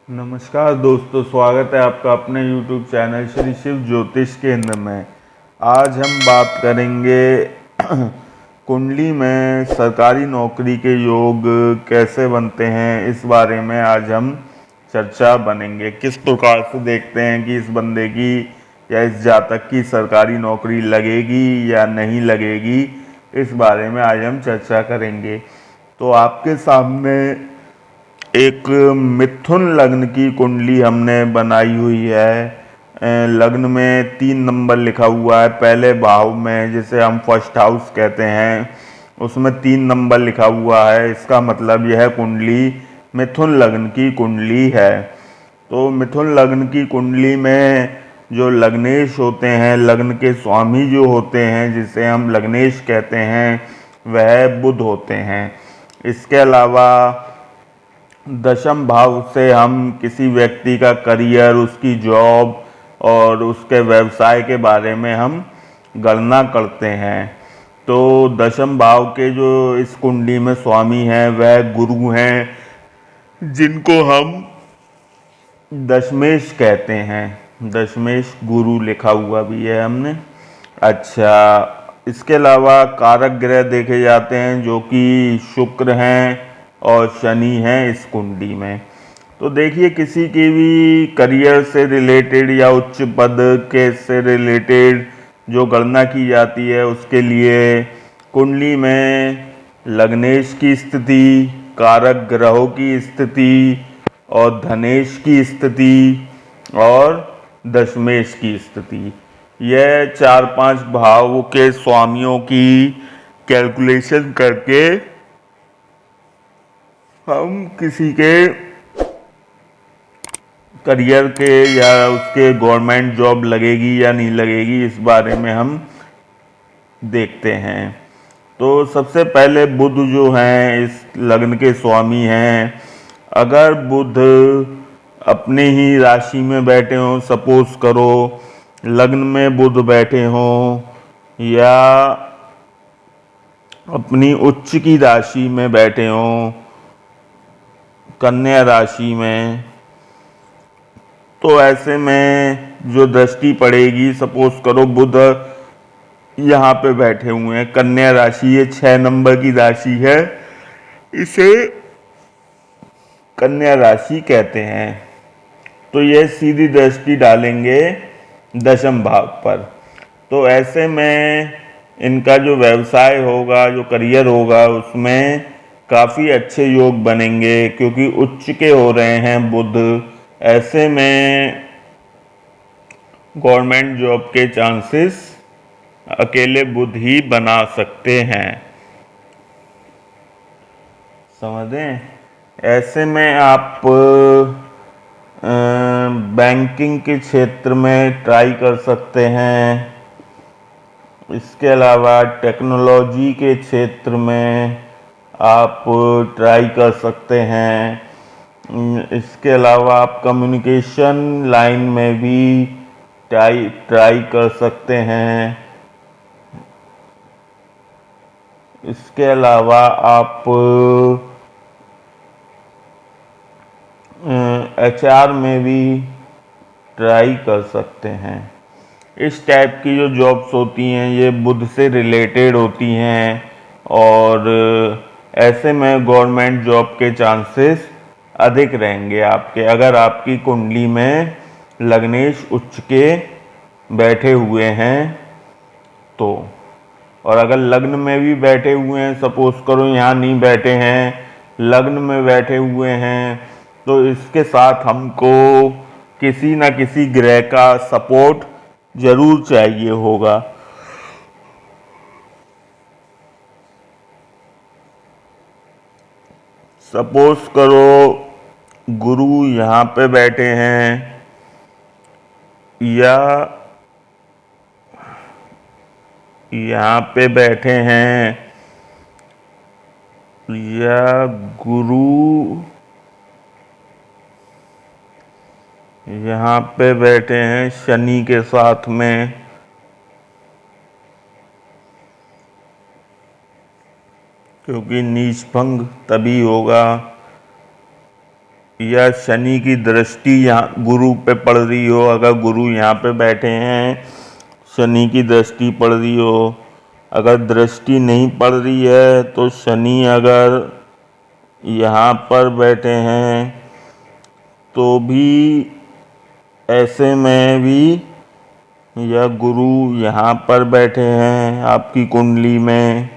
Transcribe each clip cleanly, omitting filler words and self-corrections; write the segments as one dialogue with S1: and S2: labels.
S1: नमस्कार दोस्तों, स्वागत है आपका अपने YouTube चैनल श्री शिव ज्योतिष केंद्र में। आज हम बात करेंगे कुंडली में सरकारी नौकरी के योग कैसे बनते हैं, इस बारे में आज हम चर्चा बनेंगे। किस प्रकार से देखते हैं कि इस बंदे की या इस जातक की सरकारी नौकरी लगेगी या नहीं लगेगी, इस बारे में आज हम चर्चा करेंगे। तो आपके सामने एक मिथुन लग्न की कुंडली हमने बनाई हुई है। लग्न में 3 नंबर लिखा हुआ है पहले भाव में, जिसे हम फर्स्ट हाउस कहते हैं, उसमें 3 नंबर लिखा हुआ है। इसका मतलब यह कुंडली मिथुन लग्न की कुंडली है। तो मिथुन लग्न की कुंडली में जो लग्नेश होते हैं, लग्न के स्वामी जो होते हैं, जिसे हम लग्नेश कहते हैं, वह बुध होते हैं। इसके अलावा दशम भाव से हम किसी व्यक्ति का करियर, उसकी जॉब और उसके व्यवसाय के बारे में हम गणना करते हैं। तो दशम भाव के जो इस कुंडली में स्वामी हैं वह गुरु हैं, जिनको हम दशमेश कहते हैं। दशमेश गुरु लिखा हुआ भी है हमने। अच्छा, इसके अलावा कारक ग्रह देखे जाते हैं, जो कि शुक्र हैं और शनि हैं इस कुंडली में। तो देखिए, किसी की भी करियर से रिलेटेड या उच्च पद के से रिलेटेड जो गणना की जाती है, उसके लिए कुंडली में लग्नेश की स्थिति, कारक ग्रहों की स्थिति और धनेश की स्थिति और दशमेश की स्थिति, यह 4-5 भाव के स्वामियों की कैलकुलेशन करके हम किसी के करियर के या उसके गवर्नमेंट जॉब लगेगी या नहीं लगेगी, इस बारे में हम देखते हैं। तो सबसे पहले बुध जो हैं इस लग्न के स्वामी हैं। अगर बुध अपने ही राशि में बैठे हों, सपोज करो लग्न में बुध बैठे हों या अपनी उच्च की राशि में बैठे हों, कन्या राशि में, तो ऐसे में जो दृष्टि पड़ेगी, सपोज करो बुध यहाँ पे बैठे हुए हैं, कन्या राशि, ये 6 नंबर की राशि है, इसे कन्या राशि कहते हैं। तो ये सीधी दृष्टि डालेंगे दशम भाव पर। तो ऐसे में इनका जो व्यवसाय होगा, जो करियर होगा, उसमें काफ़ी अच्छे योग बनेंगे, क्योंकि उच्च के हो रहे हैं बुध। ऐसे में गवर्नमेंट जॉब के चांसेस अकेले बुध ही बना सकते हैं, समझें। ऐसे में आप बैंकिंग के क्षेत्र में ट्राई कर सकते हैं। इसके अलावा टेक्नोलॉजी के क्षेत्र में आप ट्राई कर सकते हैं। इसके अलावा आप कम्युनिकेशन लाइन में भी ट्राई कर सकते हैं। इसके अलावा आप HR में भी ट्राई कर सकते हैं। इस टाइप की जो जॉब्स होती हैं ये बुध से रिलेटेड होती हैं, और ऐसे में गवर्नमेंट जॉब के चांसेस अधिक रहेंगे आपके, अगर आपकी कुंडली में लग्नेश उच्च के बैठे हुए हैं तो। और अगर लग्न में भी बैठे हुए हैं, सपोज करो यहाँ नहीं बैठे हैं, लग्न में बैठे हुए हैं, तो इसके साथ हमको किसी न किसी ग्रह का सपोर्ट जरूर चाहिए होगा। सपोज करो गुरु यहाँ पे बैठे हैं या यहाँ पे बैठे हैं, या गुरु यहाँ पे बैठे हैं शनि के साथ में, क्योंकि नीच भंग तभी होगा या शनि की दृष्टि यहाँ गुरु पे पड़ रही हो, अगर गुरु यहाँ पे बैठे हैं, शनि की दृष्टि पड़ रही हो। अगर दृष्टि नहीं पड़ रही है तो शनि अगर यहाँ पर बैठे हैं तो भी ऐसे में भी, या गुरु यहाँ पर बैठे हैं आपकी कुंडली में,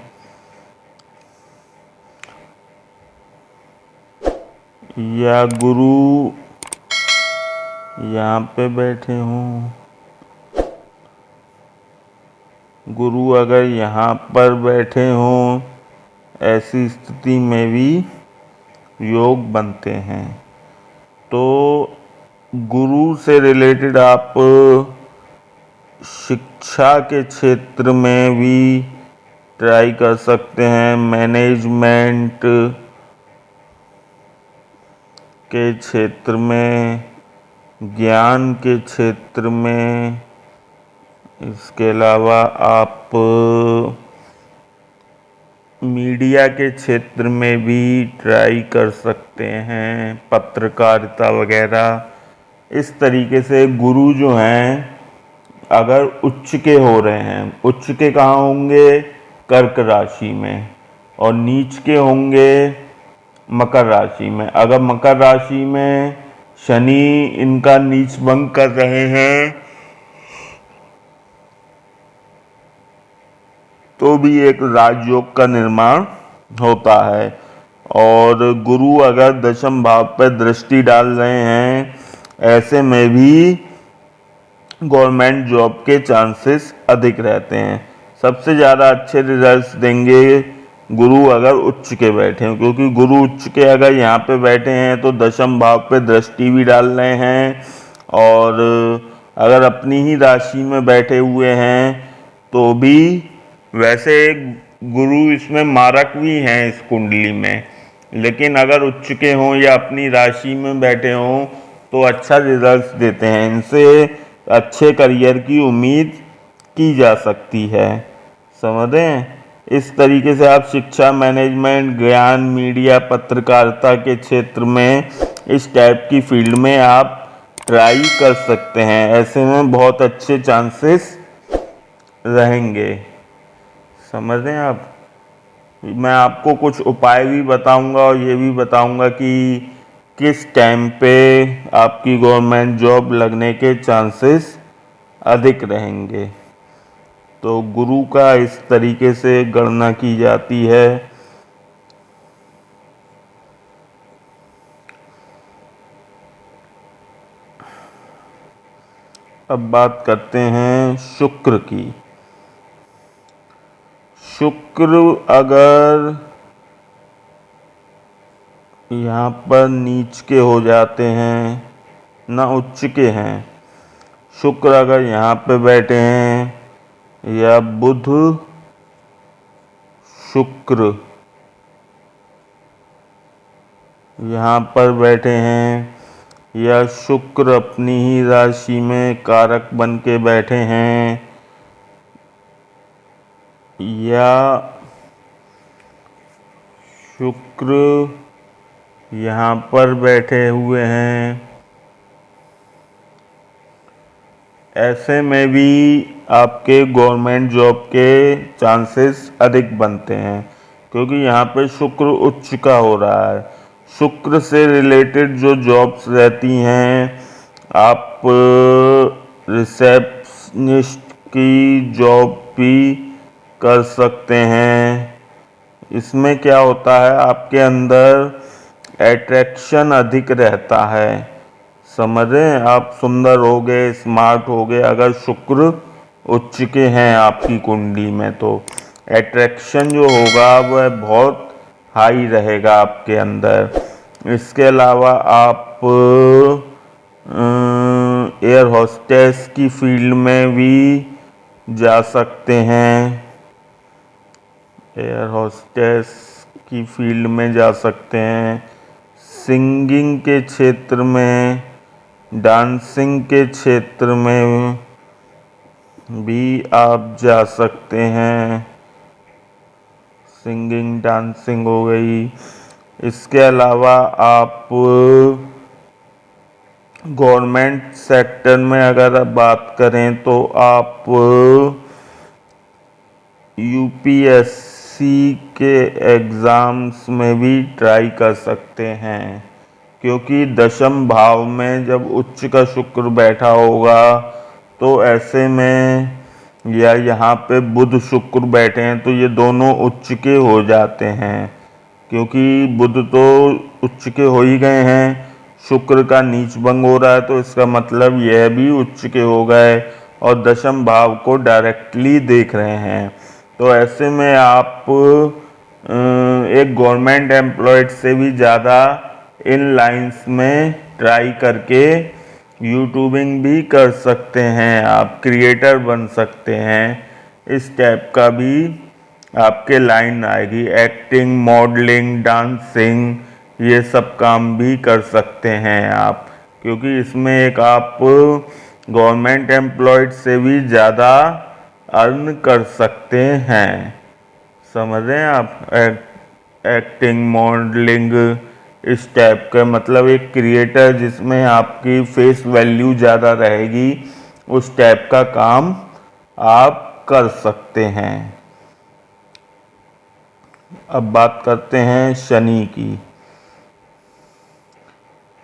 S1: या गुरु यहाँ पे बैठे हों, गुरु अगर यहाँ पर बैठे हों, ऐसी स्थिति में भी योग बनते हैं। तो गुरु से रिलेटेड आप शिक्षा के क्षेत्र में भी ट्राई कर सकते हैं, मैनेजमेंट के क्षेत्र में, ज्ञान के क्षेत्र में। इसके अलावा आप मीडिया के क्षेत्र में भी ट्राई कर सकते हैं, पत्रकारिता वगैरह। इस तरीके से गुरु जो हैं अगर उच्च के हो रहे हैं, उच्च के कहाँ होंगे? कर्क राशि में, और नीच के होंगे मकर राशि में। अगर मकर राशि में शनि इनका नीच भंग कर रहे हैं तो भी एक राजयोग का निर्माण होता है। और गुरु अगर दशम भाव पर दृष्टि डाल रहे हैं, ऐसे में भी गवर्नमेंट जॉब के चांसेस अधिक रहते हैं। सबसे ज़्यादा अच्छे रिजल्ट्स देंगे गुरु अगर उच्च के बैठे हैं, क्योंकि गुरु उच्च के अगर यहाँ पे बैठे हैं तो दशम भाव पे दृष्टि भी डाल रहे हैं, और अगर अपनी ही राशि में बैठे हुए हैं तो भी, वैसे गुरु इसमें मारक भी हैं इस कुंडली में, लेकिन अगर उच्च के हों या अपनी राशि में बैठे हों तो अच्छा रिजल्ट्स देते हैं। इनसे अच्छे करियर की उम्मीद की जा सकती है। समझें? इस तरीके से आप शिक्षा, मैनेजमेंट, ज्ञान, मीडिया, पत्रकारिता के क्षेत्र में, इस टाइप की फील्ड में आप ट्राई कर सकते हैं। ऐसे में बहुत अच्छे चांसेस रहेंगे। समझ रहे हैं आप? मैं आपको कुछ उपाय भी बताऊंगा और ये भी बताऊंगा कि किस टाइम पे आपकी गवर्नमेंट जॉब लगने के चांसेस अधिक रहेंगे। तो गुरु का इस तरीके से गणना की जाती है। अब बात करते हैं शुक्र की। शुक्र अगर यहाँ पर नीच के हो जाते हैं, ना उच्च के हैं, शुक्र अगर यहाँ पे बैठे हैं, या बुध शुक्र यहाँ पर बैठे हैं, या शुक्र अपनी ही राशि में कारक बन के बैठे हैं, या शुक्र यहाँ पर बैठे हुए हैं, ऐसे में भी आपके गवर्नमेंट जॉब के चांसेस अधिक बनते हैं, क्योंकि यहाँ पे शुक्र उच्च का हो रहा है। शुक्र से रिलेटेड जो जॉब्स रहती हैं, आप रिसेप्शनिस्ट की जॉब भी कर सकते हैं। इसमें क्या होता है, आपके अंदर अट्रैक्शन अधिक रहता है। समझ रहे हैं? आप सुंदर हो गए, स्मार्ट हो गए, अगर शुक्र उच्च के हैं आपकी कुंडली में तो अट्रैक्शन जो होगा वह बहुत हाई रहेगा आपके अंदर। इसके अलावा आप एयर होस्टेस की फील्ड में भी जा सकते हैं। एयर होस्टेस की फील्ड में जा सकते हैं, सिंगिंग के क्षेत्र में, डांसिंग के क्षेत्र में भी आप जा सकते हैं। सिंगिंग, डांसिंग हो गई। इसके अलावा आप गवर्नमेंट सेक्टर में अगर आप बात करें तो आप यूपीएससी के एग्ज़ाम्स में भी ट्राई कर सकते हैं, क्योंकि दशम भाव में जब उच्च का शुक्र बैठा होगा तो ऐसे में, या यहाँ पे बुध शुक्र बैठे हैं तो ये दोनों उच्च के हो जाते हैं, क्योंकि बुध तो उच्च के हो ही गए हैं, शुक्र का नीच भंग हो रहा है, तो इसका मतलब यह भी उच्च के हो गए और दशम भाव को डायरेक्टली देख रहे हैं। तो ऐसे में आप एक गवर्नमेंट एम्प्लॉयड से भी ज़्यादा इन लाइंस में ट्राई करके यूट्यूबिंग भी कर सकते हैं, आप क्रिएटर बन सकते हैं। इस टाइप का भी आपके लाइन आएगी, एक्टिंग, मॉडलिंग, डांसिंग, ये सब काम भी कर सकते हैं आप, क्योंकि इसमें एक आप गवर्नमेंट एम्प्लॉयड से भी ज़्यादा अर्न कर सकते हैं। समझ रहे हैं आप? एक्टिंग, मॉडलिंग, इस टाइप का मतलब एक क्रिएटर जिसमें आपकी फेस वैल्यू ज़्यादा रहेगी, उस टाइप का काम आप कर सकते हैं। अब बात करते हैं शनि की।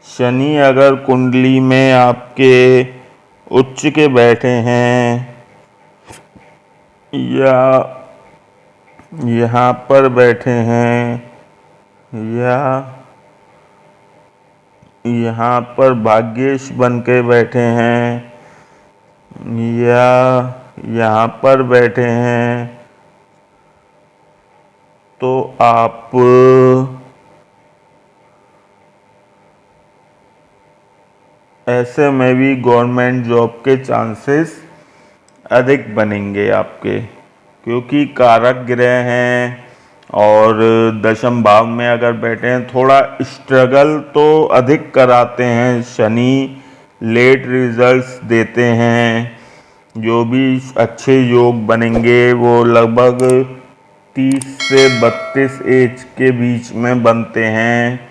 S1: शनि अगर कुंडली में आपके उच्च के बैठे हैं या यहाँ पर बैठे हैं या यहाँ पर भाग्येश बन के बैठे हैं या यहाँ पर बैठे हैं, तो आप ऐसे में भी गवर्नमेंट जॉब के चांसेस अधिक बनेंगे आपके, क्योंकि कारक ग्रह हैं और दशम भाव में अगर बैठे हैं, थोड़ा स्ट्रगल तो अधिक कराते हैं शनि, लेट रिजल्ट्स देते हैं। जो भी अच्छे योग बनेंगे वो लगभग 30 से 32 एज के बीच में बनते हैं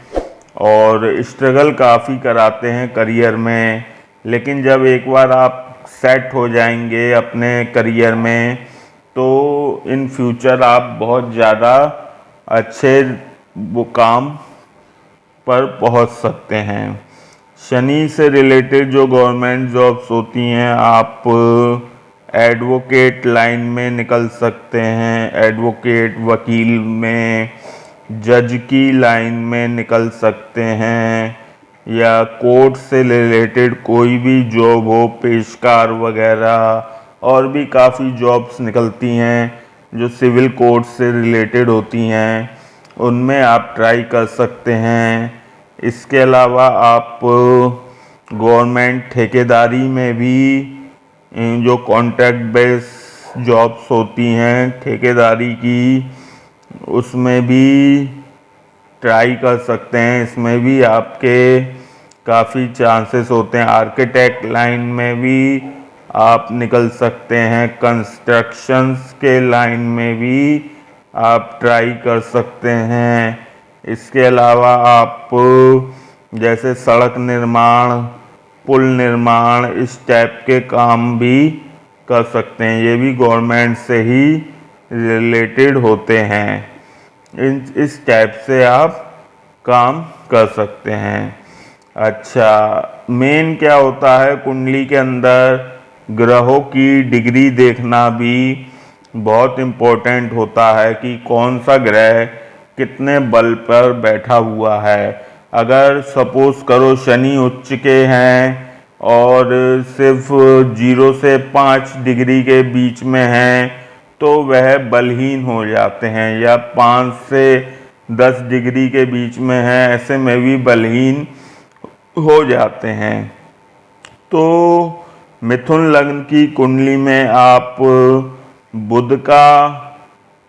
S1: और स्ट्रगल काफ़ी कराते हैं करियर में। लेकिन जब एक बार आप सेट हो जाएंगे अपने करियर में, तो इन फ्यूचर आप बहुत ज़्यादा अच्छे वो काम पर पहुंच सकते हैं। शनि से रिलेटेड जो गवर्नमेंट जॉब्स होती हैं, आप एडवोकेट लाइन में निकल सकते हैं, एडवोकेट, वकील में, जज की लाइन में निकल सकते हैं, या कोर्ट से रिलेटेड कोई भी जॉब हो, पेशकार वगैरह, और भी काफ़ी जॉब्स निकलती हैं जो सिविल कोर्ट से रिलेटेड होती हैं, उनमें आप ट्राई कर सकते हैं। इसके अलावा आप गवर्नमेंट ठेकेदारी में भी जो कॉन्ट्रैक्ट बेस जॉब्स होती हैं ठेकेदारी की, उसमें भी ट्राई कर सकते हैं। इसमें भी आपके काफ़ी चांसेस होते हैं। आर्किटेक्ट लाइन में भी आप निकल सकते हैं, कंस्ट्रक्शंस के लाइन में भी आप ट्राई कर सकते हैं। इसके अलावा आप जैसे सड़क निर्माण, पुल निर्माण, इस टाइप के काम भी कर सकते हैं, ये भी गवर्नमेंट से ही रिलेटेड होते हैं। इस टाइप से आप काम कर सकते हैं। अच्छा, मेन क्या होता है कुंडली के अंदर, ग्रहों की डिग्री देखना भी बहुत इम्पोर्टेंट होता है कि कौन सा ग्रह कितने बल पर बैठा हुआ है। अगर सपोज करो शनि उच्च के हैं और सिर्फ 0 से 5 डिग्री के बीच में हैं, तो वह बलहीन हो जाते हैं, या 5 से 10 डिग्री के बीच में हैं, ऐसे में भी बलहीन हो जाते हैं। तो मिथुन लग्न की कुंडली में आप बुध का,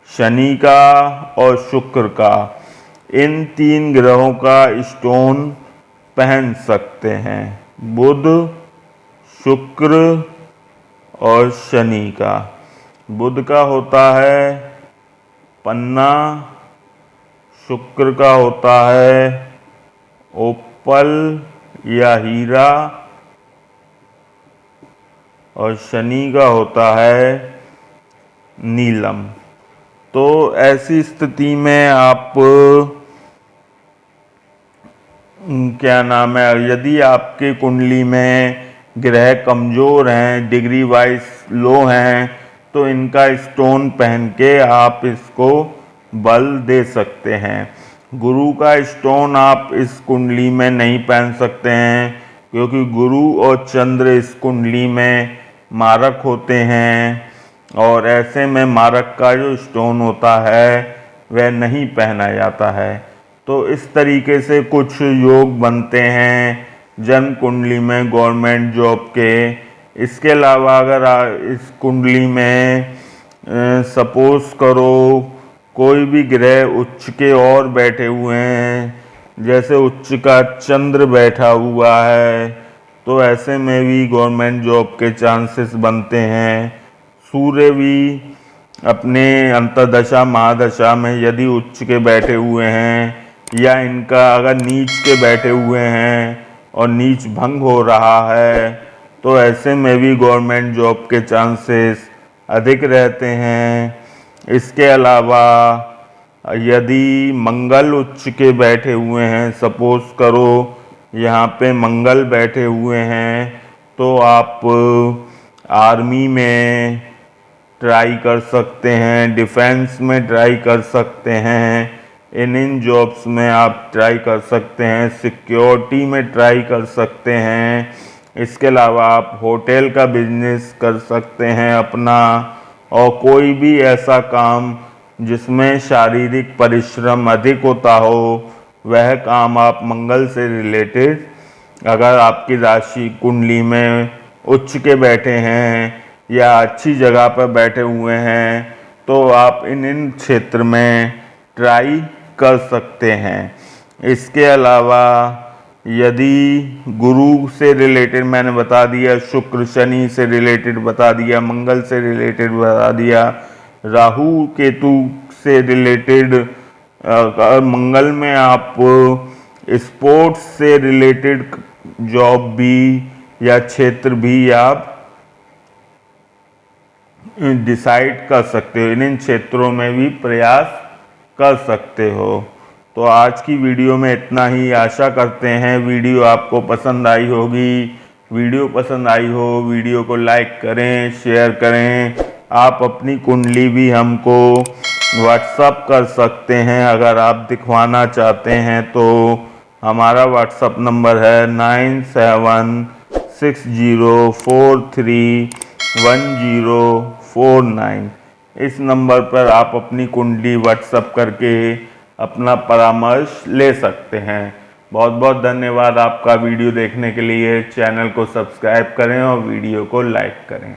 S1: शनि का और शुक्र का, इन 3 ग्रहों का स्टोन पहन सकते हैं। बुध, शुक्र और शनि का। बुध का होता है पन्ना, शुक्र का होता है ओपल या हीरा और शनि का होता है नीलम। तो ऐसी स्थिति में आप क्या नाम है, यदि आपके कुंडली में ग्रह कमज़ोर हैं, डिग्री वाइज लो हैं, तो इनका स्टोन पहन के आप इसको बल दे सकते हैं। गुरु का स्टोन आप इस कुंडली में नहीं पहन सकते हैं, क्योंकि गुरु और चंद्र इस कुंडली में मारक होते हैं, और ऐसे में मारक का जो स्टोन होता है वह नहीं पहना जाता है। तो इस तरीके से कुछ योग बनते हैं जन्म कुंडली में गवर्नमेंट जॉब के। इसके अलावा अगर इस कुंडली में सपोज करो कोई भी ग्रह उच्च के और बैठे हुए हैं, जैसे उच्च का चंद्र बैठा हुआ है, तो ऐसे में भी गवर्नमेंट जॉब के चांसेस बनते हैं। सूर्य भी अपने अंतर्दशा महादशा में यदि उच्च के बैठे हुए हैं, या इनका अगर नीच के बैठे हुए हैं और नीच भंग हो रहा है, तो ऐसे में भी गवर्नमेंट जॉब के चांसेस अधिक रहते हैं। इसके अलावा यदि मंगल उच्च के बैठे हुए हैं, सपोज करो यहाँ पे मंगल बैठे हुए हैं, तो आप आर्मी में ट्राई कर सकते हैं, डिफेंस में ट्राई कर सकते हैं, इन जॉब्स में आप ट्राई कर सकते हैं, सिक्योरिटी में ट्राई कर सकते हैं। इसके अलावा आप होटल का बिजनेस कर सकते हैं अपना, और कोई भी ऐसा काम जिसमें शारीरिक परिश्रम अधिक होता हो, वह काम आप मंगल से रिलेटेड अगर आपकी राशि कुंडली में उच्च के बैठे हैं या अच्छी जगह पर बैठे हुए हैं, तो आप इन क्षेत्र में ट्राई कर सकते हैं। इसके अलावा यदि गुरु से रिलेटेड मैंने बता दिया, शुक्र शनि से रिलेटेड बता दिया, मंगल से रिलेटेड बता दिया, राहु केतु से रिलेटेड मंगल में आप स्पोर्ट्स से रिलेटेड जॉब भी या क्षेत्र भी आप डिसाइड कर सकते हो, इन क्षेत्रों में भी प्रयास कर सकते हो। तो आज की वीडियो में इतना ही। आशा करते हैं वीडियो आपको पसंद आई होगी। वीडियो पसंद आई हो वीडियो को लाइक करें, शेयर करें। आप अपनी कुंडली भी हमको व्हाट्सअप कर सकते हैं अगर आप दिखवाना चाहते हैं तो। हमारा व्हाट्सअप नंबर है 9760431049। इस नंबर पर आप अपनी कुंडली व्हाट्सअप करके अपना परामर्श ले सकते हैं। बहुत बहुत धन्यवाद आपका वीडियो देखने के लिए। चैनल को सब्सक्राइब करें और वीडियो को लाइक करें।